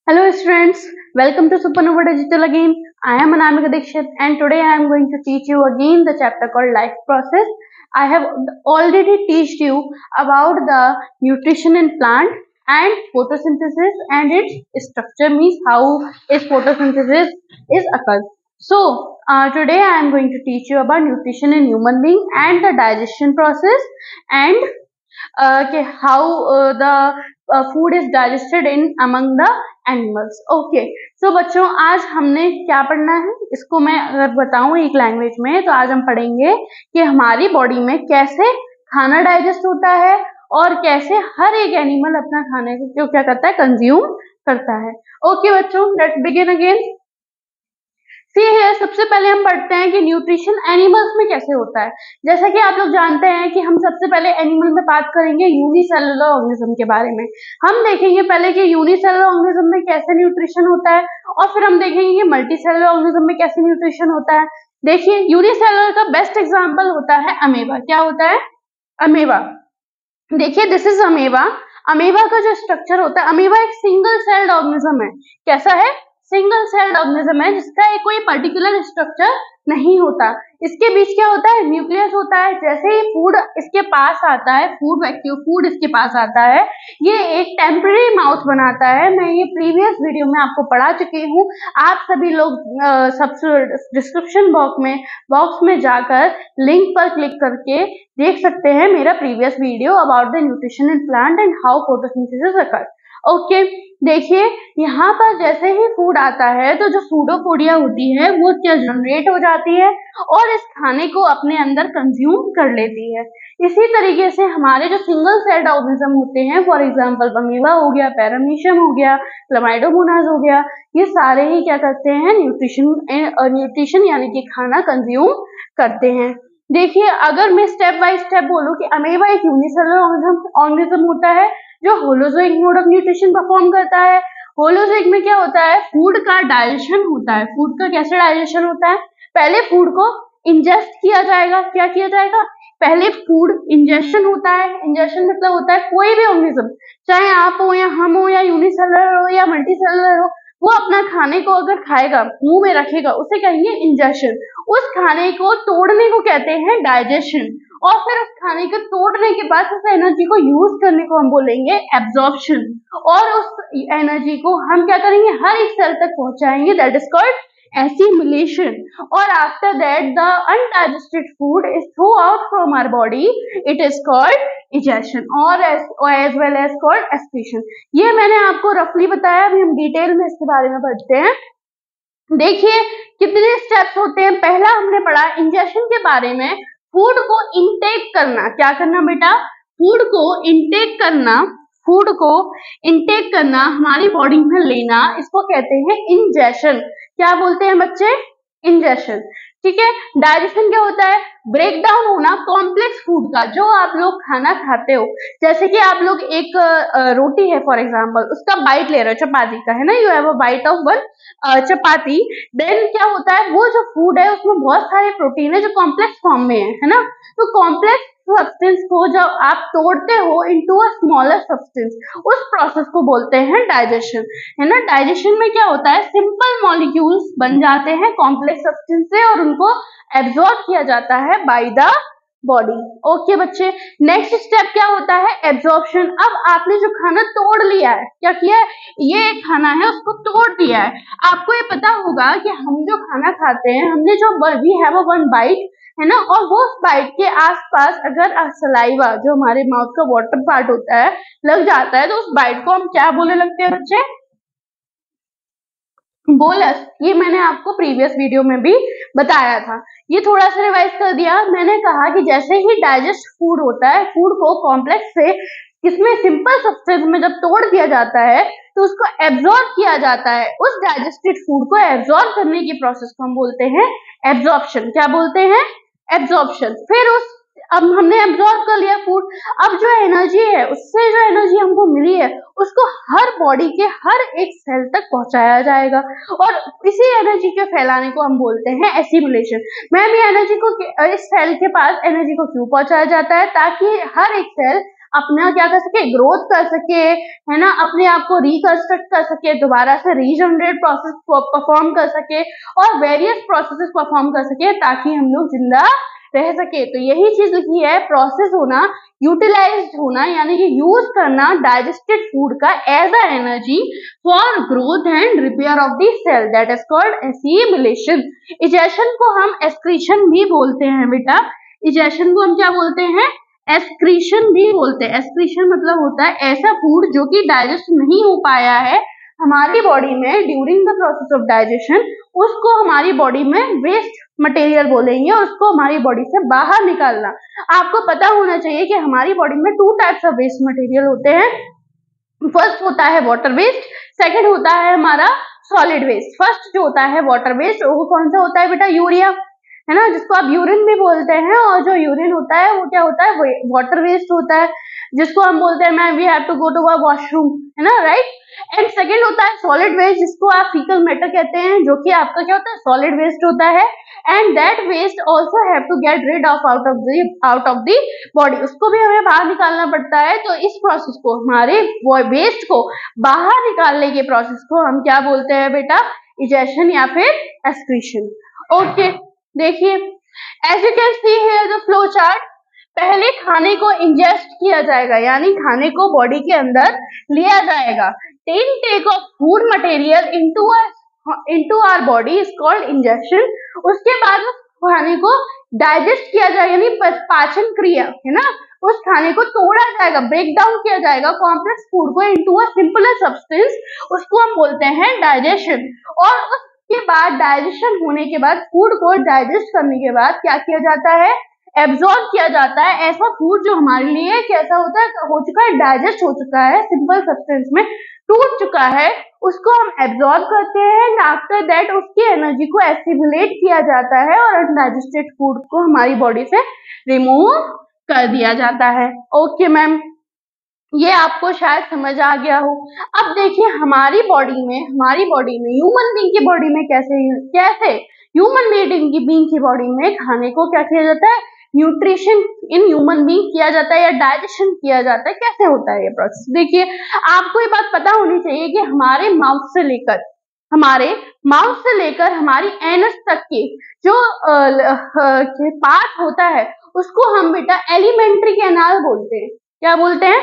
Hello students, welcome to Supernova Digital again. I am Anamika Dixit and today I am going to teach you again the chapter called Life Process. I have already taught you about the nutrition in plant and photosynthesis and its structure, means how its photosynthesis is occurs. Today I am going to teach you about nutrition in human being and the digestion process and कि how the food is digested in among the animals. Okay so बच्चों, आज हमने क्या पढ़ना है, इसको मैं अगर बताऊं एक लैंग्वेज में तो आज हम पढ़ेंगे कि हमारी बॉडी में कैसे खाना डाइजेस्ट होता है और कैसे हर एक एनिमल अपना खाने को क्या करता है, कंज्यूम करता है. ओके बच्चों, लेट्स बिगिन अगेन. सी है, सबसे पहले हम पढ़ते हैं कि न्यूट्रिशन एनिमल्स में कैसे होता है. जैसा कि आप लोग जानते हैं कि हम सबसे पहले एनिमल में बात करेंगे यूनिसेलुलर ऑर्गेनिज्म के बारे में. हम देखेंगे पहले कि यूनिसेलुलर ऑर्गेनिज्म में कैसे न्यूट्रिशन होता है और फिर हम देखेंगे कि मल्टीसेलुलर ऑर्गेनिज्म में कैसे न्यूट्रिशन होता है. देखिए, यूनिसेलुलर का बेस्ट एग्जाम्पल होता है अमीबा. क्या होता है? अमीबा. देखिए, दिस इज अमीबा. अमीबा का जो स्ट्रक्चर होता है, अमीबा एक सिंगल सेल्ड ऑर्गेनिज्म है. कैसा है? सिंगल सेल्ड ऑर्गेनिज्म है जिसका एक कोई पर्टिकुलर स्ट्रक्चर नहीं होता. इसके बीच क्या होता है? न्यूक्लियस होता है. जैसे ही फूड इसके पास आता है, फूड इसके पास आता है, ये एक टेम्पररी माउथ बनाता है. मैं ये प्रीवियस वीडियो में आपको पढ़ा चुकी हूँ. आप सभी लोग डिस्क्रिप्शन बॉक्स में जाकर लिंक पर क्लिक करके देख सकते हैं मेरा previous video about the nutrition in plant and how photosynthesis occurs. Okay, देखिए यहाँ पर जैसे ही फूड आता है तो जो सूडोपोडिया होती है वो क्या जनरेट हो जाती है और इस खाने को अपने अंदर कंज्यूम कर लेती है. इसी तरीके से हमारे जो सिंगल सेल्ड ऑर्गेनिज्म होते हैं, फॉर एग्जांपल अमीबा हो गया, पैरामीशियम हो गया, क्लामाइडोमोनास हो गया, ये सारे ही क्या करते हैं? न्यूट्रिशन यानी कि खाना कंज्यूम करते हैं. देखिए, अगर मैं स्टेप बाय स्टेप बोलूं कि अमीबा एक यूनिसेलुलर ऑर्गेनिज्म होता है जो holozoic mode of nutrition perform करता है. होलोजोइक में क्या होता है? फूड का डाइजेशन होता है. फूड का कैसे डाइजेशन होता है? पहले फूड को इंजेस्ट किया जाएगा. क्या किया जाएगा? पहले फूड इंजेशन होता है. इंजेशन मतलब होता है कोई भी ऑर्गेनिज्म, चाहे आप हो या हम हो या यूनिसेलुलर हो या मल्टीसेलुलर हो, वो अपना खाने को अगर खाएगा, मुंह में रखेगा, उसे कहेंगे इंजेशन. उस खाने को तोड़ने को कहते हैं डाइजेशन. और फिर उस खाने को तोड़ने के बाद उस एनर्जी को यूज करने को हम बोलेंगे एब्जॉर्प्शन. और उस एनर्जी को हम क्या करेंगे? हर एक सेल तक पहुंचाएंगे. That is called assimilation. और after that the undigested food is thrown out from our body. It is called digestion or as well as called excretion. ये मैंने आपको रफली बताया. अभी हम डिटेल में इसके बारे में पढ़ते हैं. देखिए कितने स्टेप्स होते हैं. पहला हमने पढ़ा इंजेक्शन के बारे में. फूड को इनटेक करना. क्या करना बेटा? फूड को इनटेक करना. फूड को इनटेक करना, हमारी बॉडी में लेना, इसको कहते हैं इंजेशन. क्या बोलते हैं बच्चे? इंजेशन. ठीक है. डाइजेशन क्या होता है? ब्रेक डाउन होना कॉम्प्लेक्स फूड का. जो आप लोग खाना खाते हो, जैसे कि आप लोग एक रोटी है फॉर एग्जांपल, उसका बाइट ले रहे हो, चपाती का है ना, you have a bite of one chapati. Then क्या होता है? वो जो फूड है उसमें बहुत सारे प्रोटीन है जो कॉम्प्लेक्स फॉर्म में है ना. तो कॉम्प्लेक्स सब्सटेंस को जब आप तोड़ते हो इनटू अ स्मॉलर सब्सटेंस, उस प्रोसेस को बोलते हैं डाइजेशन, है ना. डाइजेशन में क्या होता है? सिंपल मॉलिक्यूल्स बन जाते हैं कॉम्प्लेक्स सब्सटेंस से और उनको एब्जॉर्ब किया जाता है बाय द बॉडी. ओके बच्चे, नेक्स्ट स्टेप क्या होता है? एब्जॉर्प्शन. अब आपने जो खाना तोड़ लिया है, क्या किया है? ये खाना है उसको तोड़ दिया है. आपको ये पता होगा कि हम जो खाना खाते हैं, हमने जो we have a one bite, है ना, और वो उस बाइट के आसपास अगर सलाइवा, जो हमारे माउथ का वाटर पार्ट होता है, लग जाता है तो उस बाइट को हम क्या बोलने लगते हैं बच्चे? बोलस. ये मैंने आपको प्रीवियस वीडियो में भी बताया था. ये थोड़ा सा रिवाइज कर दिया. मैंने कहा कि जैसे ही डाइजेस्ट फूड होता है, फूड को कॉम्प्लेक्स से किसमें सिंपल सब्सटेंस में जब तोड़ दिया जाता है तो उसको एब्जॉर्ब किया जाता है. उस डाइजेस्टेड फूड को एब्जॉर्ब करने की प्रोसेस को हम बोलते हैं एब्जॉर्प्शन. क्या बोलते हैं? एब्जॉर्प्शन. फिर उस अब हमने एब्जॉर्ब कर लिया फूड. अब जो एनर्जी है, उससे जो एनर्जी हमको मिली है, उसको हर बॉडी के हर एक सेल तक पहुंचाया जाएगा और इसी एनर्जी के फैलाने को हम बोलते हैं एसिमुलेशन. मैम, ये एनर्जी को इस सेल के पास एनर्जी को क्यों पहुंचाया जाता है? ताकि हर एक सेल अपना क्या कर सके, ग्रोथ कर सके, है ना, अपने आप को रिकंस्ट्रक्ट कर सके, दोबारा से रीजनरेट प्रोसेस परफॉर्म कर सके और वेरियस प्रोसेसेस परफॉर्म कर सके ताकि हम लोग जिंदा रह सके। तो यही चीज लिखी है, प्रोसेस होना, यूटिलाइज्ड होना, यानी कि यूज करना डाइजेस्टेड फूड का as a energy for growth and repair of the cell, that is called assimilation. Egestion को हम एक्सक्रीशन भी बोलते हैं बेटा, इजेशन को हम क्या बोलते हैं, एक्सक्रीशन भी बोलते हैं। एक्सक्रीशन मतलब होता है ऐसा फूड जो कि डाइजेस्ट नहीं हो पाया है हमारी बॉडी में during the process of digestion, उसको हमारी बॉडी में वेस्ट मटेरियल बोलेंगे, उसको हमारी बॉडी से बाहर निकालना। आपको पता होना चाहिए कि हमारी बॉडी में 2 टाइप्स ऑफ वेस्ट मटेरियल होते हैं। फर्स्ट होता है वाटर वेस्ट, सेकंड होता है हमारा सॉलिड वेस्ट। फर्स्ट जो होता है वाटर वेस्ट, वो कौन सा होता है बेटा, यूरिया, है ना, जिसको आप यूरिन भी बोलते हैं। और जो यूरिन होता है वो क्या होता है, वाटर वेस्ट होता है, जिसको हम बोलते हैं ma'am we have to go to washroom, है ना, राइट। एंड सेकंड होता है सॉलिड वेस्ट, जिसको आप फीकल मैटर कहते हैं, जो कि आपका क्या होता है, सॉलिड वेस्ट होता है। And that waste also have to get rid of out of the body, उसको भी हमें बाहर निकालना पड़ता है। तो इस प्रोसेस को, हमारे वेस्ट को बाहर निकालने के प्रोसेस को हम क्या बोलते हैं बेटा, इजेशन या फिर एक्सक्रीशन। ओके, देखिए as you can see here the flow chart, पहले खाने को इंजेस्ट किया जाएगा, यानी खाने को बॉडी के अंदर लिया जाएगा। Take of food material into our body is called injection. उसके बाद उस खाने को डाइजेस्ट किया जाएगा, यानी पाचन क्रिया, है ना, उस खाने को तोड़ा जाएगा, ब्रेक डाउन किया जाएगा कॉम्प्लेक्स फूड को इनटू अ सिंपलर सब्सटेंस, उसको हम बोलते हैं डाइजेशन। और उसके बाद डाइजेशन होने के बाद, फूड को डाइजेस्ट करने के बाद क्या किया जाता है, एब्जॉर्ब किया जाता है। ऐसा फूड जो हमारे लिए कैसा होता है, हो चुका है, डाइजेस्ट हो चुका है, सिंपल सब्सटेंस में टूट चुका है, उसको हम एब्जॉर्ब करते हैं। आफ्टर दैट उसकी एनर्जी को एसिमिलेट किया जाता है और अनडाइजेस्टेड फूड को हमारी बॉडी से रिमूव कर दिया जाता है। ओके मैम, ये आपको शायद समझ आ गया हो। अब देखिए हमारी बॉडी में ह्यूमन बीइंग की बॉडी में कैसे ह्यूमन बीइंग की बॉडी में खाने को क्या किया जाता है, न्यूट्रिशन इन ह्यूमन बीइंग किया जाता है या डाइजेशन किया जाता है, कैसे होता है ये प्रोसेस। देखिए आपको ये बात पता होनी चाहिए कि हमारे माउथ से लेकर हमारी एनस तक के जो पार्ट होता है उसको हम बेटा एलिमेंट्री कैनाल बोलते हैं। क्या बोलते हैं,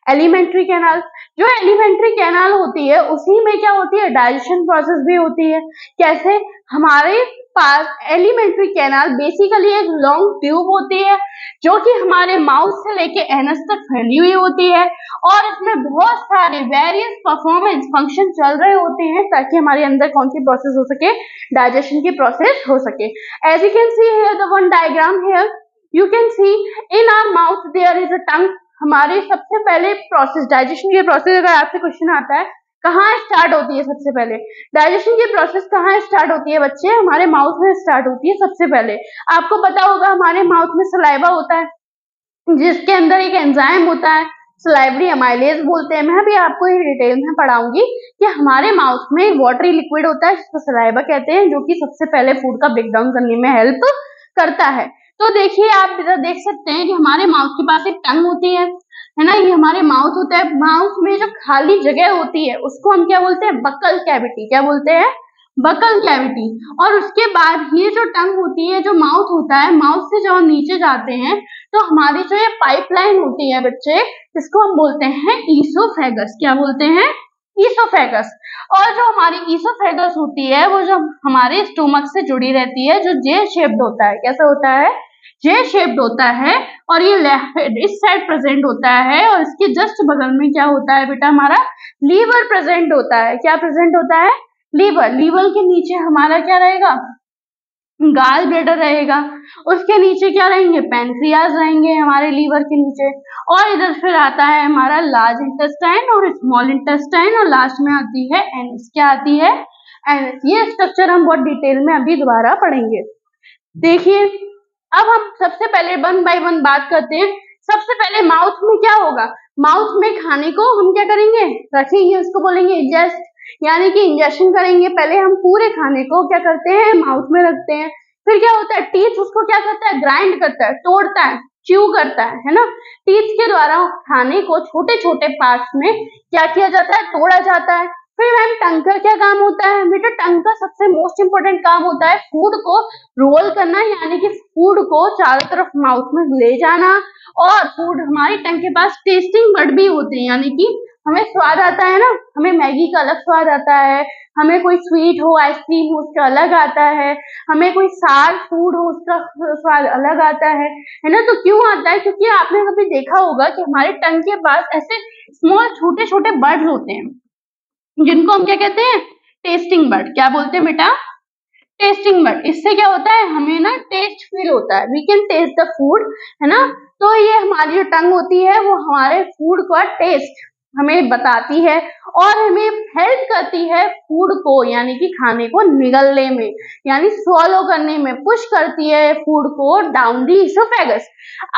एलिमेंट्री कैनाल। जो एलिमेंट्री कैनाल होती है उसी में क्या होती है, डाइजेशन प्रोसेस भी होती है। कैसे, हमारे पास एलिमेंट्री कैनाल बेसिकली एक लॉन्ग ट्यूब होती है जो कि हमारे माउथ से लेके एनस तक फैली हुई होती है और इसमें बहुत सारे वेरियस परफॉर्मेंस फंक्शन चल रहे होते हैं ताकि हमारे अंदर कौन सी प्रोसेस हो सके, डाइजेशन की प्रोसेस हो सके। As you can see here the one diagram here, you can see in our mouth there is a tongue. हमारे सबसे पहले प्रोसेस, डाइजेशन की प्रोसेस अगर आपसे क्वेश्चन आता है कहाँ स्टार्ट होती है, सबसे पहले डाइजेशन की प्रोसेस कहाँ स्टार्ट होती है बच्चे, हमारे माउथ में स्टार्ट होती है सबसे पहले। आपको पता होगा हमारे माउथ में सलाइवा होता है जिसके अंदर एक एंजाइम होता है, सलाइवरी अमाइलेज बोलते हैं। मैं भी आपको ये डिटेल में पढ़ाऊंगी कि हमारे माउथ में वाटरी लिक्विड होता है जिसको सलाइवा कहते हैं, जो कि सबसे पहले फूड का ब्रेक डाउन करने में हेल्प करता है। तो देखिए आप देख सकते हैं कि हमारे माउथ के पास एक टंग होती है ना, ये हमारे माउथ होता है। माउथ में जो खाली जगह होती है उसको हम क्या बोलते हैं, बकल कैविटी। क्या बोलते हैं, बकल कैविटी। और उसके बाद ये जो टंग होती है, जो माउथ होता है, माउथ से जब हम नीचे जाते हैं तो हमारी जो ये पाइपलाइन होती है बच्चे, इसको हम बोलते हैं ईसोफेगस। क्या बोलते हैं, ईसोफेगस। और जो हमारी ईसोफेगस होती है वो जो हमारे स्टोमक से जुड़ी रहती है, जो जे शेप्ड होता है। कैसा होता है, जे शेप्ड होता है और ये इस साइड प्रेजेंट होता है और इसके जस्ट बगल में क्या होता है बेटा, हमारा लीवर प्रेजेंट होता है। क्या प्रेजेंट होता है, लीवर। लीवर के नीचे हमारा क्या रहेगा, गाल ब्लैडर रहेगा। उसके नीचे क्या रहेंगे, पैनक्रियाज रहेंगे हमारे लीवर के नीचे। और इधर फिर आता है हमारा लार्ज इंटेस्टाइन और स्मॉल इंटेस्टाइन और लास्ट में आती है एनस। क्या आती है, एनस। ये स्ट्रक्चर हम बहुत डिटेल में अभी दोबारा पढ़ेंगे। देखिए अब हम सबसे पहले वन बाय वन बात करते हैं। सबसे पहले माउथ में क्या होगा, माउथ में खाने को हम क्या करेंगे, रखेंगे, उसको बोलेंगे इंजेस्ट, यानी कि इंजेक्शन करेंगे। पहले हम पूरे खाने को क्या करते हैं, माउथ में रखते हैं। फिर क्या होता है, टीथ उसको क्या करता है, ग्राइंड करता है, तोड़ता है, च्यू करता है ना। टीथ के द्वारा खाने को छोटे छोटे पार्ट्स में क्या किया जाता है, तोड़ा जाता है। फिर मैम टंग का क्या काम होता है, बेटा टंग का सबसे मोस्ट इंपोर्टेंट काम होता है फूड को रोल करना, यानी कि फूड को चारों तरफ माउथ में ले जाना। और फूड हमारी टंग के पास टेस्टिंग बड भी होते हैं, यानी कि हमें स्वाद आता है ना, हमें मैगी का अलग स्वाद आता है, हमें कोई स्वीट हो आइसक्रीम हो उसका अलग आता है, हमें कोई सार फूड हो उसका स्वाद अलग आता है ना। तो क्यों आता है, क्योंकि आपने कभी देखा होगा कि हमारे टंग के पास ऐसे स्मॉल छोटे छोटे बर्ड्स होते हैं जिनको हम क्या कहते हैं, टेस्टिंग बर्ड। क्या बोलते हैं बेटा, टेस्टिंग बर्ड। इससे क्या होता है, हमें ना टेस्ट फील होता है, we can taste the food, है ना। तो ये हमारी जो टंग होती है वो हमारे फूड का टेस्ट हमें बताती है और हमें हेल्प करती है फूड को, यानी कि खाने को निगलने में, यानी स्वॉलो करने में, पुश करती है फूड को डाउन दी इसोफेगस।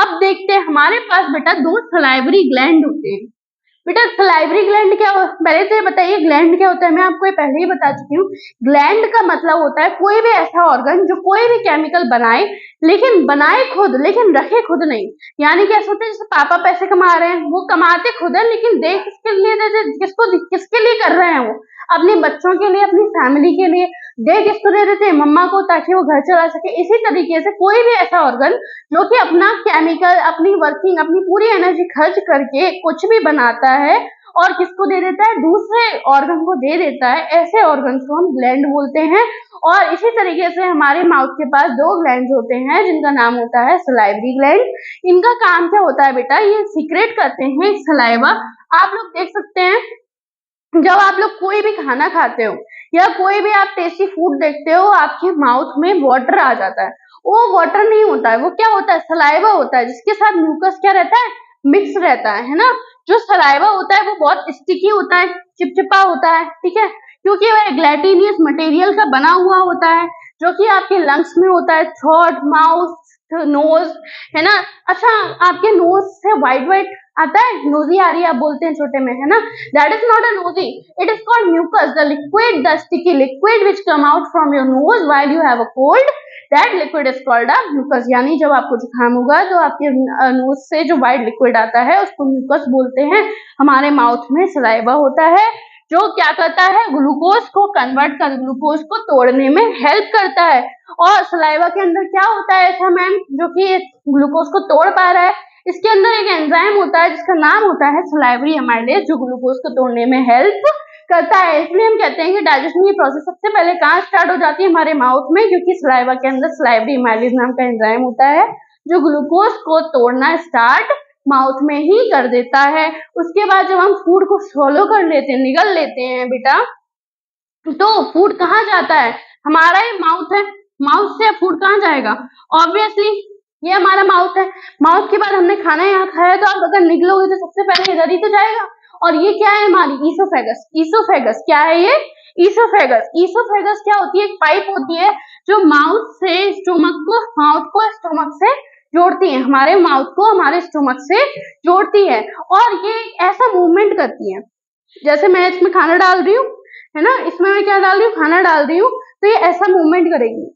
अब देखते हैं हमारे पास बेटा दो सलाइवरी ग्लैंड होते हैं। बेटा सलाइवरी ग्लैंड क्या हो, पहले तो ये बताइए ग्लैंड क्या होता है। मैं आपको ये पहले ही बता चुकी हूँ। ग्लैंड का मतलब होता है कोई भी ऐसा ऑर्गन जो कोई भी केमिकल बनाए, लेकिन बनाए खुद लेकिन रखे खुद नहीं। यानी कि ऐसा होता है जैसे पापा पैसे कमा रहे हैं, वो कमाते खुद है लेकिन दे किसके लिए देते, किसके लिए कर रहे हैं, वो अपने बच्चों के लिए, अपनी फैमिली के लिए। दे किसको दे देते हैं, मम्मा को, ताकि वो घर चला सके। इसी तरीके से कोई भी ऐसा ऑर्गन जो कि अपना केमिकल, अपनी वर्किंग, अपनी पूरी एनर्जी खर्च करके कुछ भी बनाता है और किसको दे देता है, दूसरे ऑर्गन को दे देता है, ऐसे ऑर्गन को हम ग्लैंड बोलते हैं। और इसी तरीके से हमारे माउथ के पास दो ग्लैंड होते हैं जिनका नाम होता है सलाइवरी ग्लैंड। इनका काम क्या होता है बेटा, ये सीक्रेट करते हैं सलाइवा। आप लोग देख सकते हैं जब आप लोग कोई भी खाना खाते हो या कोई भी आप टेस्टी फूड देखते हो, आपके माउथ में वाटर आ जाता है। वो वाटर नहीं होता है, वो क्या होता है, सलाइवा होता है, जिसके साथ म्यूकस क्या रहता है, मिक्स रहता है ना। जो सलाइवा होता है वो बहुत स्टिकी होता है, चिपचिपा होता है, ठीक है, क्योंकि वह ग्लैटिनियस मटेरियल का बना हुआ होता है जो कि आपके लंग्स में होता है, थ्रोट, माउथ, नोज, है ना। अच्छा, आपके नोज से व्हाइट व्हाइट आता है, नोजी आ रही है आप बोलते हैं छोटे में, है ना। That is not a nosy, it is called mucus, the liquid, the sticky liquid which come out from your nose while you have a cold, that liquid is called a mucus। यानी जब आपको जुकाम होगा तो आपके knows से जो white liquid आता है उसको म्यूकस बोलते हैं। हमारे माउथ में सलाइवा होता है जो क्या करता है, ग्लूकोज को कन्वर्ट कर, ग्लूकोज को तोड़ने में हेल्प करता है। और सलाइवा के अंदर क्या होता है ऐसा मैम जो कि ग्लूकोज को तोड़ पा रहा है, इसके अंदर एक एंजाइम होता है जिसका नाम होता है सलाइवरी एमाइलेज, जो ग्लूकोज को तोड़ने में हेल्प करता है। इसलिए हम कहते हैं कि डाइजेशन की प्रोसेस सबसे पहले कहाँ स्टार्ट हो जाती है, हमारे माउथ में, क्योंकि सलाइवा के अंदर सलाइवरी एमाइलेज नाम का एंजाइम होता है जो ग्लूकोज को तोड़ना स्टार्ट माउथ में ही कर देता है। उसके बाद जब हम फूड को स्वॉलो कर लेते हैं, निगल लेते हैं बेटा, तो फूड कहाँ जाता है, हमारा ही माउथ है। माउथ से फूड कहाँ जाएगा, ऑब्वियसली ये हमारा माउथ है। माउथ के बाद हमने खाना यहाँ खाया तो आप अगर निकलोगे तो सबसे पहले इधर ही तो जाएगा। और ये क्या है, हमारी ईसोफेगस। ईसोफेगस क्या है, ये ईसोफेगस। ईसोफेगस क्या होती है, एक पाइप होती है जो माउथ से स्टोमक को, माउथ को स्टोमक से जोड़ती है, हमारे माउथ को हमारे स्टोमक से जोड़ती है। और ये ऐसा मूवमेंट करती है, जैसे मैं इसमें खाना डाल रही हूँ, है ना, इसमें मैं क्या डाल रही हूँ, खाना डाल रही हूँ, तो ये ऐसा मूवमेंट करेगी।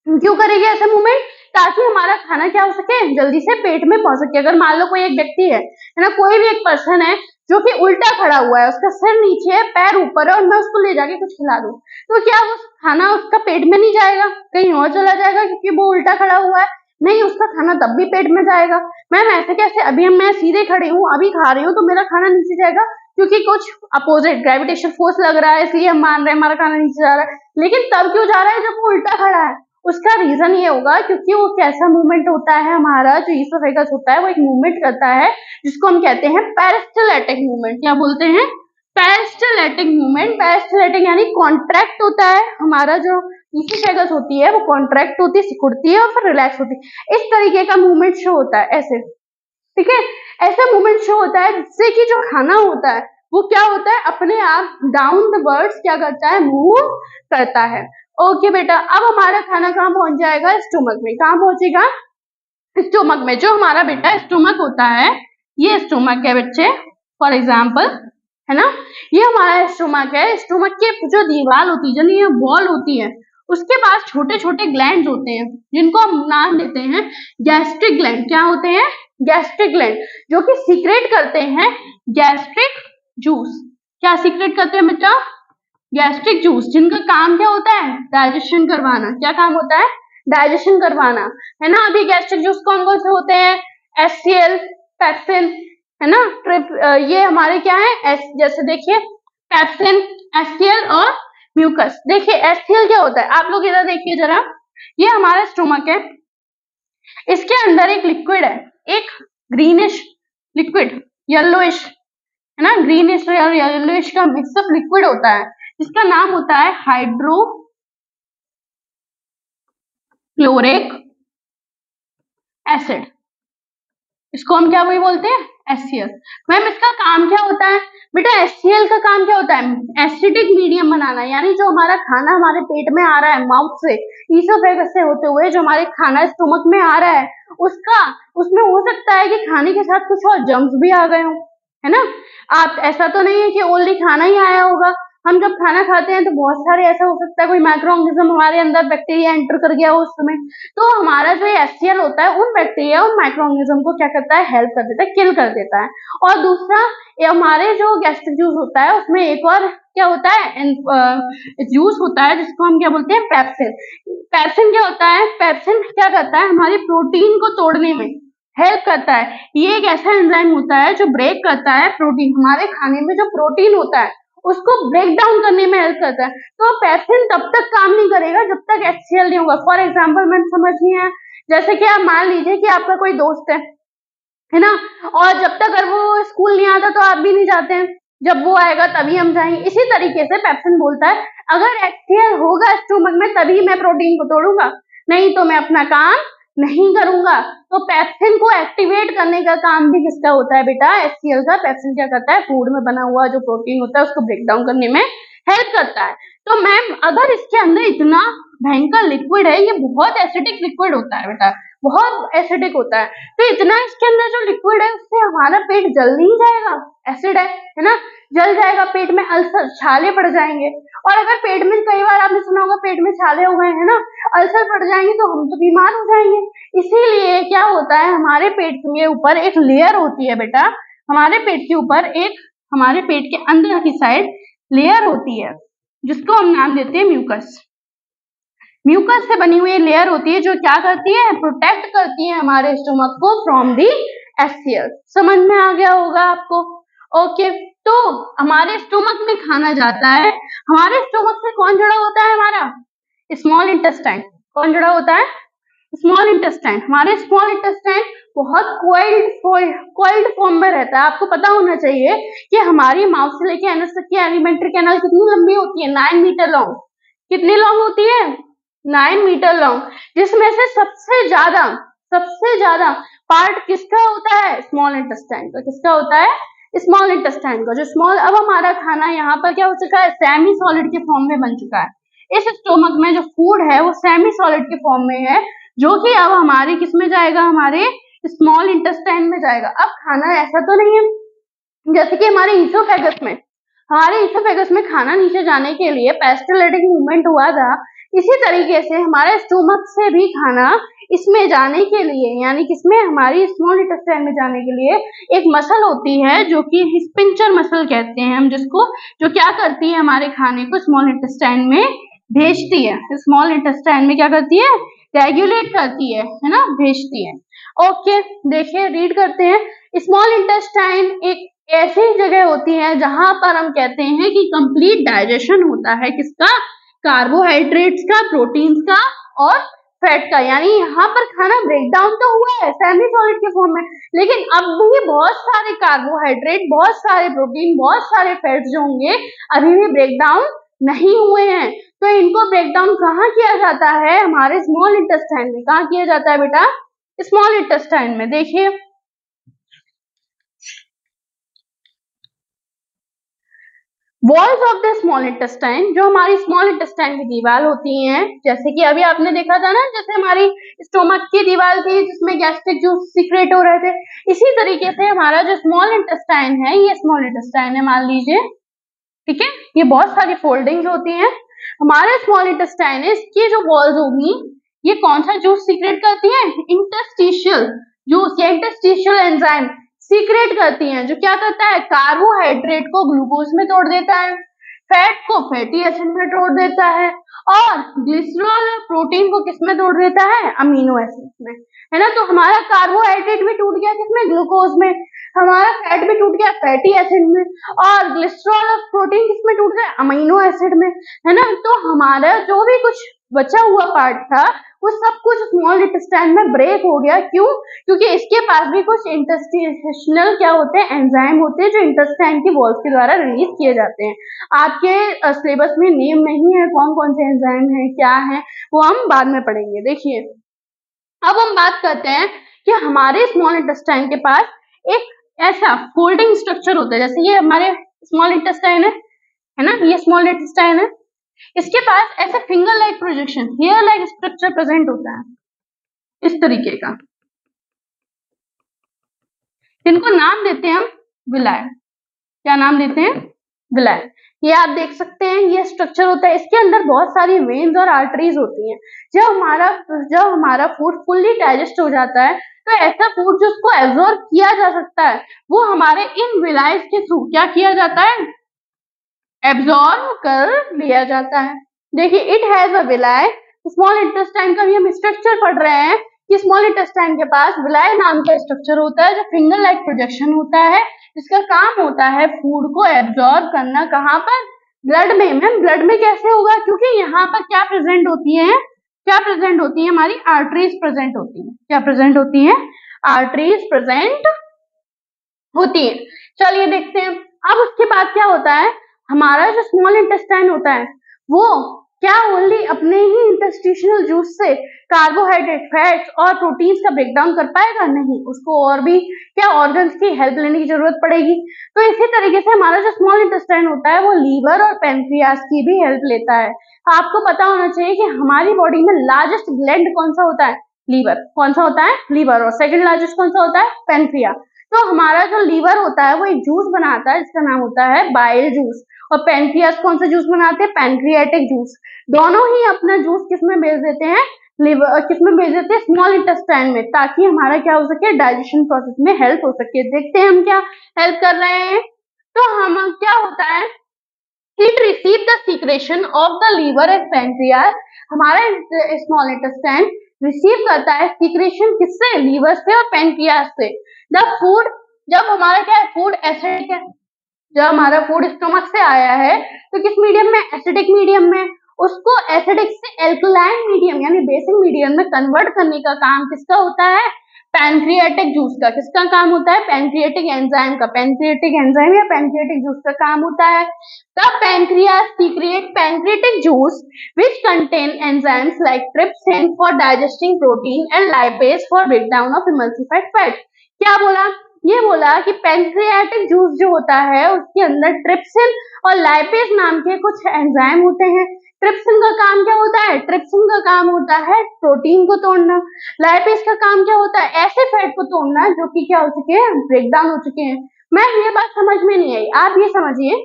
क्यों करेगी ऐसा मूवमेंट, ताकि हमारा खाना क्या हो सके, जल्दी से पेट में पहुंच सके। अगर मान लो कोई एक व्यक्ति है ना, कोई भी एक पर्सन है जो कि उल्टा खड़ा हुआ है, उसका सिर नीचे है, पैर ऊपर है, और मैं उसको ले जाके कुछ खिला दूं, तो क्या वो खाना उसका पेट में नहीं जाएगा, कहीं और चला जाएगा, क्योंकि वो उल्टा खड़ा हुआ है। नहीं, उसका खाना तब भी पेट में जाएगा। मैम ऐसे कैसे, अभी मैं सीधे खड़ी हूँ, अभी खा रही हूँ, तो मेरा खाना नीचे जाएगा, क्योंकि कुछ अपोजिट ग्रेविटेशन फोर्स लग रहा है, इसलिए हम मान रहे हैं हमारा खाना नीचे जा रहा है। लेकिन तब क्यों जा रहा है जब वो उल्टा खड़ा है, उसका रीजन ये होगा क्योंकि वो कैसा मूवमेंट होता है, हमारा जो ईसोफेगस होता है वो एक मूवमेंट करता है जिसको हम कहते हैं पेरिस्टलेटिक मूवमेंट। क्या बोलते हैं, पेरिस्टलेटिक मूवमेंट। पेरिस्टलेटिक यानी कॉन्ट्रैक्ट होता है, हमारा जो ईसोफेगस होती है वो कॉन्ट्रैक्ट होती है, सिकुड़ती है और फिर रिलैक्स होती है। इस तरीके का मूवमेंट शो होता है ऐसे, ठीक है, ऐसा मूवमेंट शो होता है जिससे कि जो खाना होता है वो क्या होता है, अपने आप डाउन द वर्ड्स क्या करता है, मूव करता है। ओके बेटा, अब हमारा खाना कहाँ पहुंच जाएगा, स्टोमक में। कहाँ पहुंचेगा, स्टोमक में। जो हमारा बेटा स्टोमक होता है, ये स्टोमक है बच्चे, फॉर एग्जाम्पल, है ना, ये हमारा स्टोमक है। स्टोमक की जो दीवार होती है, जो ये वॉल होती है, उसके बाद छोटे छोटे ग्लैंड्स होते हैं जिनको हम नाम देते हैं गैस्ट्रिक ग्लैंड। क्या होते हैं? गैस्ट्रिक ग्लैंड, जो कि सीक्रेट करते हैं गैस्ट्रिक जूस। क्या सीक्रेट करते हैं बेटा? गैस्ट्रिक जूस, जिनका काम क्या होता है? डाइजेशन करवाना। क्या काम होता है? डाइजेशन करवाना, है ना। अभी गैस्ट्रिक जूस कौन कौन से होते हैं? HCl, पेप्सिन, है ना। ये हमारे क्या है? जैसे देखिए पेप्सिन, HCl और म्यूकस। देखिए HCl क्या होता है? आप लोग इधर देखिए जरा, ये हमारा स्टोमक है, इसके अंदर एक लिक्विड है, एक ग्रीनिश लिक्विड, येलोइश, है ना, ग्रीनिश और येलोइश का मिक्सअप लिक्विड होता है, जिसका नाम होता है हाइड्रोक्लोरिक एसिड। इसको हम क्या बोलते हैं? HCl। मैम इसका काम क्या होता है? बेटा HCl का काम क्या होता है? एसिडिक मीडियम बनाना, यानी जो हमारा खाना हमारे पेट में आ रहा है माउथ से, ईसोफेगस से होते हुए जो हमारे खाना स्टोमक में आ रहा है, उसमें हो सकता है कि खाने के साथ कुछ और जर्म्स भी आ गए हों, है ना। आप ऐसा तो नहीं है कि ओनली खाना ही आया होगा। हम जब खाना खाते हैं तो बहुत सारे ऐसा हो सकता है कोई माइक्रो ऑर्गेनिज्म हमारे अंदर बैक्टीरिया एंटर कर गया हो उस समय, तो हमारा जो HCl होता है उन बैक्टीरिया उन माइक्रो ऑर्गेनिज्म को क्या करता है? हेल्प कर देता है, किल कर देता है। और दूसरा, ये हमारे जो गैस्ट्रिक जूस होता है उसमें एक और क्या होता है? जूस होता है जिसको हम क्या बोलते हैं? पेप्सिन। पेप्सिन क्या होता है? पेप्सिन क्या करता है? हमारे प्रोटीन को तोड़ने में हेल्प करता है। ये एक ऐसा एंजाइम होता है जो ब्रेक करता है प्रोटीन, हमारे खाने में जो प्रोटीन होता है उसको ब्रेक डाउन करने में हेल्प करता है। तो पेप्सिन तब तक काम नहीं करेगा जब तक HCl नहीं होगा। फॉर एग्जाम्पल मैम समझिए है, जैसे कि आप मान लीजिए कि आपका कोई दोस्त है ना, और जब तक अगर वो स्कूल नहीं आता तो आप भी नहीं जाते हैं, जब वो आएगा तभी हम जाएंगे। इसी तरीके से पेप्सिन बोलता है अगर HCl होगा स्टोमक में तभी मैं प्रोटीन को तोड़ूंगा, नहीं तो मैं अपना काम नहीं करूंगा। तो पेप्सिन को एक्टिवेट करने का काम भी किसका होता है बेटा? HCl का। पेप्सिन क्या करता है? फूड में बना हुआ जो प्रोटीन होता है उसको ब्रेक डाउन करने में हेल्प करता है। तो मैम अगर इसके अंदर इतना भयंकर लिक्विड है, ये बहुत एसिडिक लिक्विड होता है बेटा, बहुत एसिडिक होता है, तो इतना इसके अंदर जो लिक्विड है उससे हमारा पेट जल नहीं जाएगा? एसिड है ना, जल जाएगा, पेट में अल्सर, छाले पड़ जाएंगे। और अगर पेट में, कई बार आपने सुना होगा पेट में छाले हो गए, है ना, अल्सर पड़ जाएंगे तो हम तो बीमार हो जाएंगे। इसीलिए क्या होता है, हमारे पेट के ऊपर एक लेयर होती है बेटा, हमारे पेट के ऊपर एक, हमारे पेट के अंदर की साइड लेयर होती है जिसको हम नाम देते हैं म्यूकस। म्यूकस से बनी हुई लेयर होती है जो क्या करती है? प्रोटेक्ट करती है हमारे स्टोमक को फ्रॉम दी HCl। समझ में आ गया होगा आपको? ओके, तो हमारे स्टोमक में खाना जाता है, हमारे स्टोमक से कौन जुड़ा होता है? हमारा स्मॉल इंटेस्टाइन। कौन जुड़ा होता है? Small intestine. हमारे स्मॉल इंटेस्टाइन बहुत कोइल्ड फॉर्म में रहता है। आपको पता होना चाहिए कि हमारी माउथ से लेके एनस तक की एलिमेंट्री कैनाल कितनी लंबी होती है? 9 मीटर लॉन्ग। कितनी लॉन्ग होती है? 9 मीटर लॉन्ग, जिसमें से सबसे ज्यादा पार्ट किसका होता है? स्मॉल इंटेस्टाइन का। किसका होता है? स्मॉल इंटेस्टाइन का। जो स्मॉल, अब हमारा खाना यहाँ पर क्या हो चुका है? सेमी सॉलिड के फॉर्म में बन चुका है। इस स्टोमक में जो फूड है वो सेमी सॉलिड के फॉर्म में है, जो कि अब हमारे किस में जाएगा? हमारे स्मॉल इंटेस्टाइन में जाएगा। अब खाना ऐसा तो नहीं है जैसे कि हमारे ईसोफेगस में खाना नीचे जाने के लिए पेरिस्टाल्टिक मूवमेंट हुआ था, इसी तरीके से हमारे स्टोमक से भी खाना इसमें जाने के लिए, यानी किसमें? हमारी स्मॉल इंटेस्टाइन में जाने के लिए एक मसल होती है जो कि स्पिंचर मसल कहते हैं हम जिसको, जो क्या करती है? हमारे खाने को स्मॉल इंटेस्टाइन में भेजती है। स्मॉल इंटेस्टाइन में क्या करती है? रेगुलेट करती है ना, भेजती है। ओके, देखिए रीड करते हैं। स्मॉल इंटेस्टाइन एक ऐसी जगह होती है जहां पर हम कहते हैं कि कंप्लीट डाइजेशन होता है। किसका? कार्बोहाइड्रेट्स का, प्रोटीन्स का और फैट का। यानी यहाँ पर खाना ब्रेक डाउन तो हुआ है सेमी सॉलिड के फॉर्म में, लेकिन अब भी बहुत सारे कार्बोहाइड्रेट, बहुत सारे प्रोटीन, बहुत सारे फैट्स जो होंगे अभी भी ब्रेक डाउन नहीं हुए हैं। तो इनको ब्रेक डाउन कहाँ किया जाता है? हमारे स्मॉल इंटेस्टाइन में। कहाँ किया जाता है बेटा? स्मॉल इंटेस्टाइन में। देखिए walls of the small intestine, जो हमारी स्मॉल इंटेस्टाइन की दीवार होती हैं, जैसे कि अभी आपने देखा था ना, जैसे हमारी स्टोमक की दीवार थी जिसमें गैस्ट्रिक जूस सीक्रेट हो रहे थे, इसी तरीके से हमारा जो स्मॉल इंटेस्टाइन है, ये स्मॉल इंटेस्टाइन है मान लीजिए, ठीक है। ये बहुत सारी फोल्डिंग्स होती हैं, हमारे स्मॉल इंटेस्टाइन की जो वॉल्स होगी ये कौन सा जूस सीक्रेट करती है? इंटरस्टिशियल जूस या इंटरस्टिशियल एंजाइम सीक्रेट करती हैं, जो क्या करता है? कार्बोहाइड्रेट को ग्लूकोज में तोड़ देता है, फैट को फैटी एसिड में तोड़ देता है, और ग्लिसरॉल और प्रोटीन को किसमें तोड़ देता है? अमीनो एसिड में, है ना। तो हमारा कार्बोहाइड्रेट भी टूट गया किसमें? ग्लूकोज में। हमारा फैट भी टूट गया फैटी एसिड में, और ग्लिसरॉल और प्रोटीन किसमें टूट गए? अमीनो एसिड में, है ना। तो हमारा जो भी कुछ बचा हुआ पार्ट था वो सब कुछ स्मॉल इंटेस्टाइन में ब्रेक हो गया। क्यों? क्योंकि इसके पास भी कुछ इंटरस्टिशनल क्या होते हैं? एंजाइम होते हैं, जो इंटेस्टाइन की वॉल्स के द्वारा रिलीज किए जाते हैं। आपके सिलेबस में नेम नहीं है कौन कौन से एंजाइम है, क्या है, वो हम बाद में पढ़ेंगे। देखिए, अब हम बात करते हैं कि हमारे स्मॉल इंटेस्टाइन के पास एक ऐसा फोल्डिंग स्ट्रक्चर होता है, जैसे ये हमारे स्मॉल इंटेस्टाइन है ना, ये स्मॉल इंटेस्टाइन है, इसके पास ऐसे finger like projection, hair like structure present होता है इस तरीके का, इनको नाम देते हैं हम विलाय। क्या नाम देते हैं? विलाय। ये आप देख सकते हैं, ये स्ट्रक्चर होता है, इसके अंदर बहुत सारी वेन्स और आर्टरीज होती हैं। जब हमारा फूड फुल्ली डाइजेस्ट हो जाता है, तो ऐसा फूड जो उसको एब्जॉर्ब किया जा सकता है वो हमारे इन विलायस के थ्रू क्या किया जाता है? एब्जॉर्ब कर लिया जाता है। देखिए, it has a विलाय। Small intestine का भी हम स्ट्रक्चर पढ़ रहे हैं कि स्मॉल इंटेस्टाइन के पास विलाय नाम का स्ट्रक्चर होता है, जो फिंगर लाइक प्रोजेक्शन होता है, जिसका काम होता है फूड को एब्जॉर्ब करना। कहाँ पर? ब्लड में। मैम, ब्लड में कैसे होगा? क्योंकि यहाँ पर क्या प्रेजेंट होती है? क्या प्रेजेंट होती है? हमारी आर्टरीज प्रेजेंट होती है। क्या प्रेजेंट होती है? आर्टरीज प्रेजेंट होती है। चलिए देखते हैं। अब उसके बाद क्या होता है? हमारा जो स्मॉल इंटेस्टाइन होता है वो क्या ओनली अपने ही इंटरस्टिशियल जूस से कार्बोहाइड्रेट, फैट्स और प्रोटीन्स का ब्रेकडाउन कर पाएगा? नहीं, उसको और भी क्या ऑर्गन्स की हेल्प लेने की जरूरत पड़ेगी। तो इसी तरीके से हमारा जो स्मॉल इंटेस्टाइन होता है वो लीवर और पेनक्रियास की भी हेल्प लेता है। आपको पता होना चाहिए कि हमारी बॉडी में लार्जेस्ट ग्लैंड कौन सा होता है? लीवर। कौन सा होता है? लीवर। और सेकंड लार्जेस्ट कौन सा होता है? पेनक्रिया। तो हमारा जो लीवर होता है वो एक जूस बनाता है जिसका नाम होता है बाइल जूस, और पेनक्रियास कौन सा जूस बनाते हैं? Pancreatic juice. दोनों ही अपना जूस किसमें भेज देते हैं? लिवर। किसमें भेज देते हैं? स्मॉल इंटेस्टाइन में, ताकि हमारा क्या हो सके? डाइजेशन प्रोसेस में हेल्प हो सके। देखते हैं हम क्या हेल्प कर रहे हैं। तो हम क्या होता है? It receive the secretion of the liver and pancreas. हमारा स्मॉल इंटेस्टाइन रिसीव करता है सीक्रेशन किससे? लीवर से और पैनक्रियास से। द फूड, जब हमारा क्या है? फूड एसिडिक है, जब हमारा फूड स्टमक से आया है तो किस मीडियम में? एसिडिक मीडियम में। उसको एसिडिक से एल्कलाइन मीडियम यानी बेसिक मीडियम में कन्वर्ट करने का काम किसका होता है? पैनक्रियाटिक जूस का। किसका काम होता है? पैनक्रियाटिक एंजाइम का। पैनक्रियाटिक एंजाइम या पैनक्रियाटिक जूस का काम होता है। The pancreas secrete pancreatic juice which contain enzymes like trypsin for digesting protein and lipase for breakdown of emulsified fat। क्या बोला? ये बोला कि पैंक्रियाटिक जूस जो होता है उसके अंदर ट्रिप्सिन और लाइपेज नाम के कुछ एंजाइम होते हैं। ट्रिप्सिन का काम क्या होता है? ट्रिप्सिन का काम होता है प्रोटीन को तोड़ना। लाइपेज का काम क्या होता है? ऐसे फैट को तोड़ना जो कि क्या हो चुके हैं? ब्रेकडाउन हो चुके हैं। मैं ये बात समझ में नहीं आई, आप ये समझिए,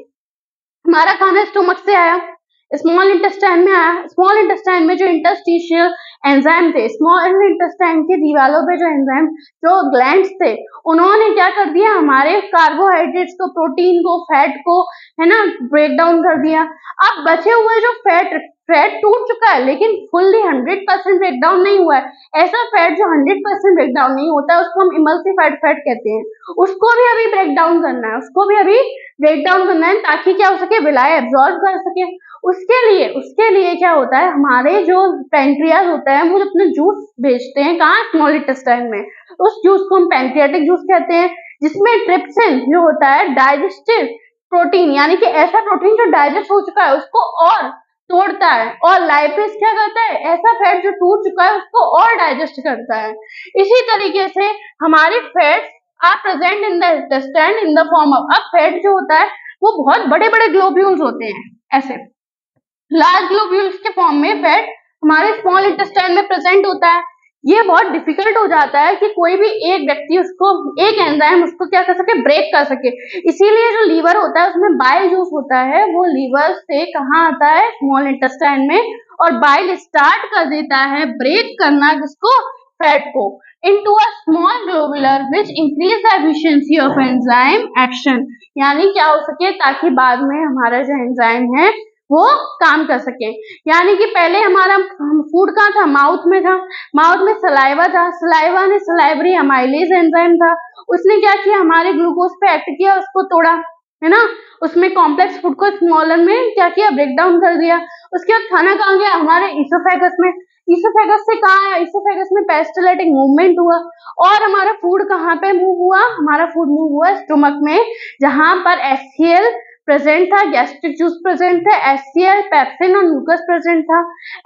हमारा खाना स्टोमक से आया, स्मॉल इंटेस्टाइन में आया। स्मॉल इंटेस्टाइन में जो इंटरस्टिशियल एंजाइम थे, स्मॉल इंटेस्टाइन की दीवारों पे जो एंजाइम, जो ग्लैंड्स थे, उन्होंने क्या कर दिया? हमारे कार्बोहाइड्रेट्स को, प्रोटीन को, फैट को, है ना, ब्रेक डाउन कर दिया। अब बचे हुए जो फैट टूट चुका है लेकिन फुल्ली 100% ब्रेक डाउन नहीं हुआ है। ऐसा फैट जो 100% ब्रेक डाउन नहीं होता है उसको हम इमल्सिफाइड फैट कहते हैं। उसको भी अभी ब्रेक डाउन करना है, उसको भी अभी ब्रेक डाउन करना है ताकि क्या हो सके? विलाय एब्जॉर्ब कर सके। उसके लिए क्या होता है? हमारे जो पैनक्रियाज होता है वो अपना जूस भेजते हैं कहाँ? स्मॉल इंटेस्टाइन में। उस जूस को हम पैनक्रियाटिक जूस कहते हैं, जिसमें ट्रिप्सिन जो होता है डाइजेस्टिव प्रोटीन, यानी कि ऐसा प्रोटीन जो डाइजेस्ट हो चुका है उसको और तोड़ता है, और लाइपेज क्या करता है? ऐसा फैट जो टूट चुका है उसको और डाइजेस्ट करता है। इसी तरीके से हमारी fats are present in the intestine in the form of, अब फैट जो होता है वो बहुत बड़े बड़े ग्लोब्यूल्स होते हैं, ऐसे लार्ज ग्लोब्यूल्स के फॉर्म में फैट हमारे स्मॉल इंटेस्टाइन में प्रेजेंट होता है। ये बहुत डिफिकल्ट हो जाता है कि कोई भी एक व्यक्ति उसको, एक एंजाइम उसको क्या कर सके, ब्रेक कर सके। इसीलिए जो लीवर होता है उसमें बाइल जूस होता है, वो लीवर से कहाँ आता है, स्मॉल इंटेस्टाइन में, और बाइल स्टार्ट कर देता है ब्रेक करना किसको, फैट को, into a small globular which increase the efficiency of enzyme action। यानी क्या हो सके, ताकि बाद में हमारा जो एंजाइम है वो काम कर सके। यानी कि पहले हमारा फूड कहाँ था, माउथ में था, माउथ में सलाइवा था, सलाइवा ने सलाइवरी अमाइलेज एंजाइम था, उसने क्या किया, हमारे ग्लूकोज पे एक्ट किया, उसको तोड़ा, है ना, उसमें कॉम्प्लेक्स फूड को स्मॉलर में क्या किया, ब्रेक डाउन कर दिया। उसके बाद खाना कहाँ गया, हमारे इसोफेगस में, इसोफेगस से कहाँ आया, इसोफेगस में पेरिस्टाल्टिक मूवमेंट हुआ, और हमारा फूड कहाँ पे मूव हुआ, हमारा फूड मूव हुआ स्टोमक में, जहां पर एचसीएल प्रेजेंट था, गैस्ट्रिक जूस प्रेजेंट था, एचसीएल, पेप्सिन और म्यूकस प्रेजेंट था।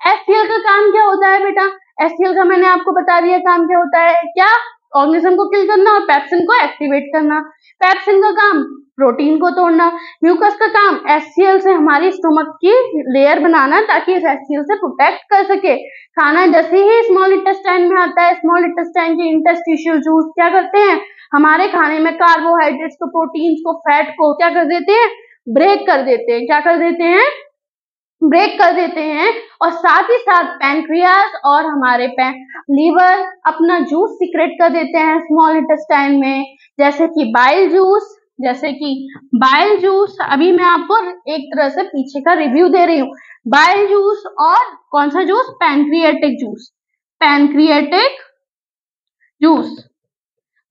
एचसीएल का काम क्या होता है बेटा, एचसीएल का मैंने आपको बता दिया काम क्या होता है, क्या, ऑर्गेनिज्म को किल करना, और पेप्सिन को एक्टिवेट करना। पेप्सिन का काम प्रोटीन को तोड़ना, म्यूकस का काम एचसीएल से हमारी स्टोमक की लेयर बनाना, ताकि इस एचसीएल से प्रोटेक्ट कर सके। खाना जैसे ही स्मॉल इंटेस्टाइन में आता है, स्मॉल इंटेस्टाइन के इंटरस्टिशियल जूस क्या करते हैं, हमारे खाने में कार्बोहाइड्रेट्स को, प्रोटीन्स को, फैट को क्या कर देते हैं, ब्रेक कर देते हैं। क्या कर देते हैं, ब्रेक कर देते हैं। और साथ ही साथ पैनक्रियास और हमारे लीवर अपना जूस सीक्रेट कर देते हैं स्मॉल इंटेस्टाइन में, जैसे कि बाइल जूस, जैसे कि बाइल जूस। अभी मैं आपको एक तरह से पीछे का रिव्यू दे रही हूँ। बाइल जूस और कौन सा juice, pancreatic juice, pancreatic juice.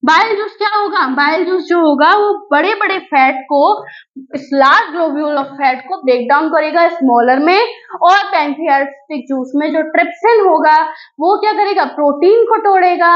Bile juice क्या होगा, बाइल जूस जो होगा वो बड़े बड़े फैट को, इस लार्ज ग्लोब्यूल ऑफ फैट को ब्रेक डाउन करेगा स्मॉलर में, और पैनक्रियाटिक जूस में जो ट्रिप्सिन होगा वो क्या करेगा, प्रोटीन को तोड़ेगा,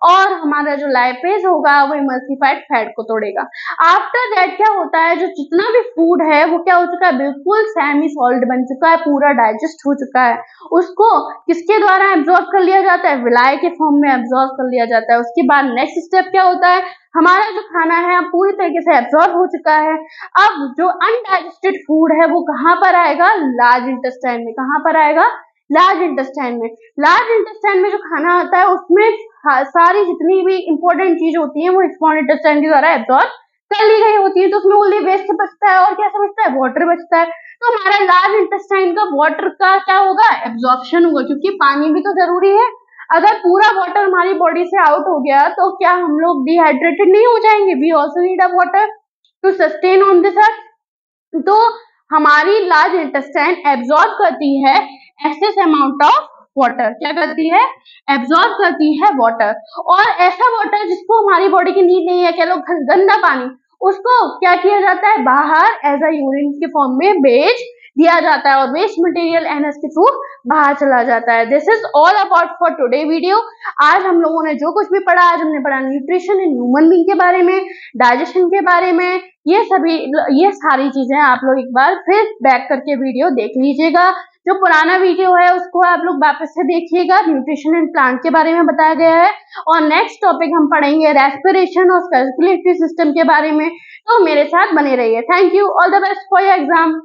और हमारा जो लाइपेज होगा वो इमल्सिफाइड फैट को तोड़ेगा। आफ्टर दैट क्या होता है, जो जितना भी फूड है वो क्या हो चुका है, बिल्कुल सेमी सॉल्ट बन चुका है, पूरा डाइजेस्ट हो चुका है, उसको किसके द्वारा एब्जॉर्ब कर लिया जाता है, विलाय के फॉर्म में एब्जॉर्ब कर लिया जाता है। उसके बाद नेक्स्ट स्टेप क्या होता है, हमारा जो खाना है पूरी तरीके से एब्जॉर्ब हो चुका है। अब जो अनडाइजेस्टेड फूड है वो कहाँ पर आएगा, लार्ज इंटेस्टाइन में। कहाँ पर आएगा, लार्ज इंटेस्टाइन में। लार्ज इंटेस्टाइन में जो खाना आता है उसमें सारी जितनी भी इंपॉर्टेंट चीज होती है वो स्मॉल इंटेस्टाइन के द्वारा एब्जॉर्ब कर ली गई होती है, तो उसमें ओनली वेस्ट बचता है, और क्या बचता है, वाटर बचता है। तो हमारा लार्ज इंटेस्टाइन का वाटर का क्या होगा, एब्जॉर्प्शन होगा, क्योंकि पानी भी तो जरूरी है। अगर पूरा वाटर हमारी बॉडी से आउट हो गया तो क्या हम लोग डिहाइड्रेटेड नहीं हो जाएंगे, we also need a water to sustain on this earth. तो हमारी लार्ज इंटेस्टाइन एब्जॉर्ब करती है एक्सेस अमाउंट ऑफ वाटर, क्या करती है, एब्जॉर्ब करती है वाटर, और ऐसा वाटर जिसको हमारी बॉडी की नीड नहीं है, कह लो गंदा पानी, उसको क्या किया जाता है, बाहर एज अ यूरिन के फॉर्म में भेज दिया जाता है, और वेस्ट मटेरियल एनएस के थ्रू बाहर चला जाता है। This is all about for today video. आज हम लोगों ने जो कुछ भी पढ़ा, आज हमने पढ़ा न्यूट्रिशन इन ह्यूमन बीइंग के बारे में, डाइजेशन के बारे में, ये सारी चीजें आप लोग एक बार फिर बैक करके वीडियो देख लीजिएगा। जो पुराना वीडियो है उसको आप लोग वापस से देखिएगा, न्यूट्रिशन एंड प्लांट के बारे में बताया गया है, और नेक्स्ट टॉपिक हम पढ़ेंगे रेस्पिरेशन और सर्कुलेटरी सिस्टम के बारे में। तो मेरे साथ बने रहिए। Thank you, all the best for your exam.